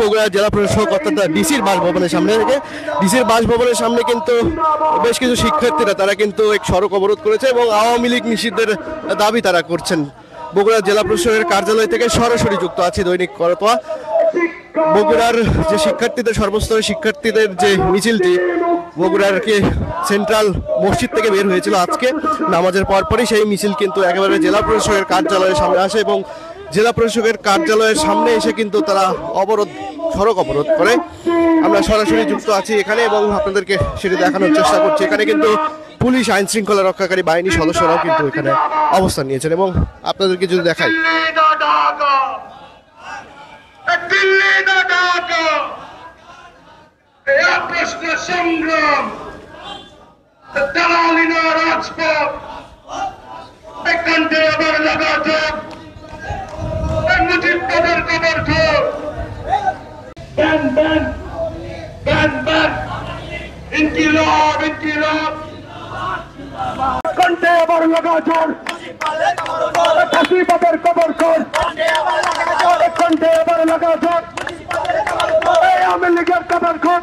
বগুড়া জেলা প্রশাসক অর্থাৎ ডিসির বাসভবনের সামনে থেকে ডিসির বাসভবনের সামনে কিন্তু বেশ কিছু শিক্ষার্থীরা তারা কিন্তু এক সড়ক অবরোধ করেছে এবং আওয়ামী লীগ নিষিদ্ধের দাবি তারা করছেন। বগুড়া জেলা প্রশাসকের কার্যালয় থেকে সরাসরি যুক্ত আছে দৈনিক করতোয়া। বগুড়ার যে শিক্ষার্থীদের সর্বস্তরের শিক্ষার্থীদের যে মিছিলটি বগুড়ার কি সেন্ট্রাল মসজিদ থেকে বের হয়েছিল আজকে নামাজের পরপরই সেই মিছিল কিন্তু একেবারে জেলা প্রশাসকের কার্যালয়ের সামনে আসে এবং জেলা প্রশাসকের কার্যালয়ের সামনে এসে কিন্তু তারা সড়ক অবরোধ করে। আমরা সরাসরি যুক্ত আছি এখানে এবং আপনাদেরকে সেটি দেখানোর চেষ্টা করছি। এখানে কিন্তু পুলিশ আইন শৃঙ্খলা রক্ষাকারী বাহিনী সদস্যরাও কিন্তু এখানে অবস্থান নিয়েছেন এবং আপনাদেরকে যদি দেখাই ইনকিলাব ইনকিলাব কণ্ঠে আবার লাগা জোর ফাঁসিবাদের কবর খোর কণ্ঠে আবার লাগা জোর আওয়ামী লীগের কবর খোর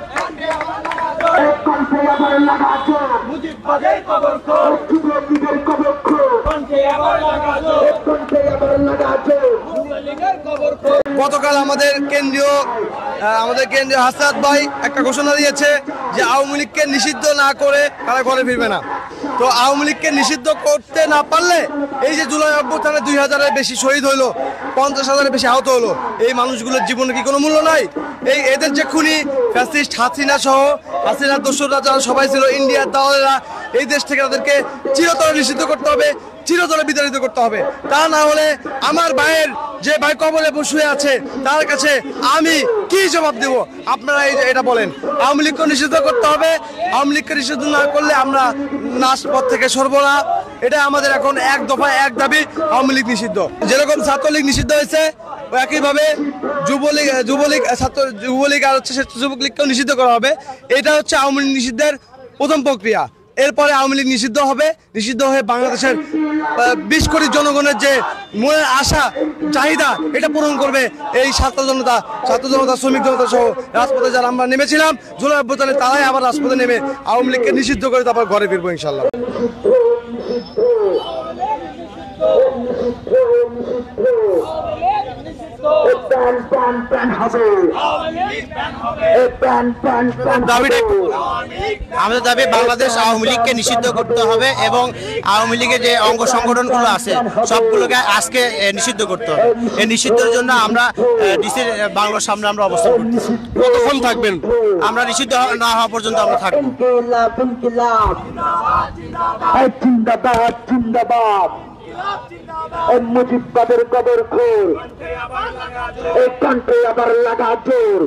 কণ্ঠে আবার লাগা জোর মুজিববাদের কবর খোর যুবলীগের কবর খোর কণ্ঠে আবার লাগা জোর কণ্ঠে আবার লাগা জোর যুবলীগের কবর খোর। গতকাল আমাদের কেন্দ্রীয় হাসনাত ভাই একটা ঘোষণা দিয়েছে যে আওয়ামী লীগকে নিষিদ্ধ না করে তারা ঘরে ফিরবে না। তো আওয়ামী লীগকে নিষিদ্ধ করতে না পারলে এই যে জুলাই অভ্যুত্থানে 2000-এর বেশি শহীদ হইলো, 50,000-এর বেশি আহত হলো, এই মানুষগুলোর জীবনে কি কোনো মূল্য নাই? এদের যে খুনি ফ্যাসিস্ট হাসিনা সহ হাসিনার দোসররা যারা সবাই ছিল ইন্ডিয়ার দালালেরা, এই দেশ থেকে তাদেরকে চিরতরে নিষিদ্ধ করতে হবে, চিরতরে বিতাড়িত করতে হবে। তা না হলে আমার ভাইয়ের যে ভাই কবরে বসে আছে তার কাছে আমি কি জবাব দেব? আপনারা এটা বলেন। আওয়ামী লীগকে নিষিদ্ধ করতে হবে, আওয়ামী লীগকে নিষিদ্ধ না করলে আমরা পথ থেকে সরব না। এটা আমাদের এখন এক দফায় এক দাবি, আওয়ামী লীগ নিষিদ্ধ। যেরকম ছাত্রলীগ নিষিদ্ধ হয়েছে একইভাবে যুবলীগ আর হচ্ছে যুবক লীগকেও নিষিদ্ধ করা হবে। এটা হচ্ছে আওয়ামী লীগ নিষিদ্ধের প্রথম প্রক্রিয়া। এরপরে আওয়ামী লীগ নিষিদ্ধ হবে, নিষিদ্ধ হয়ে বাংলাদেশের 20 কোটি জনগণের যে মনের আশা চাহিদা এটা পূরণ করবে এই ছাত্র জনতা, শ্রমিক জনতা সহ রাজপথে যারা আমরা নেমেছিলাম জুলাই অভ্যুত্থানে, তারাই আবার রাজপথে নেমে আওয়ামী লীগকে নিষিদ্ধ করে তারপর ঘরে ফিরবো ইনশাল্লাহ। আমাদের দাবি বাংলাদেশ আওয়ামী লীগকে নিষিদ্ধ করতে হবে এবং আওয়ামী লীগের যে অঙ্গ সংগঠনগুলো আছে সবগুলোকে আজকে নিষিদ্ধ করতে হবে। এই নিষিদ্ধের জন্য আমরা ডিসির বাংলার সামনে আমরা অবস্থান করতেছি। কতক্ষণ থাকবেন? আমরা নিষিদ্ধ না হওয়া পর্যন্ত আমরা থাকবো। মুজিববাদের কবর খোর কণ্ঠে আবার লাগা জোর।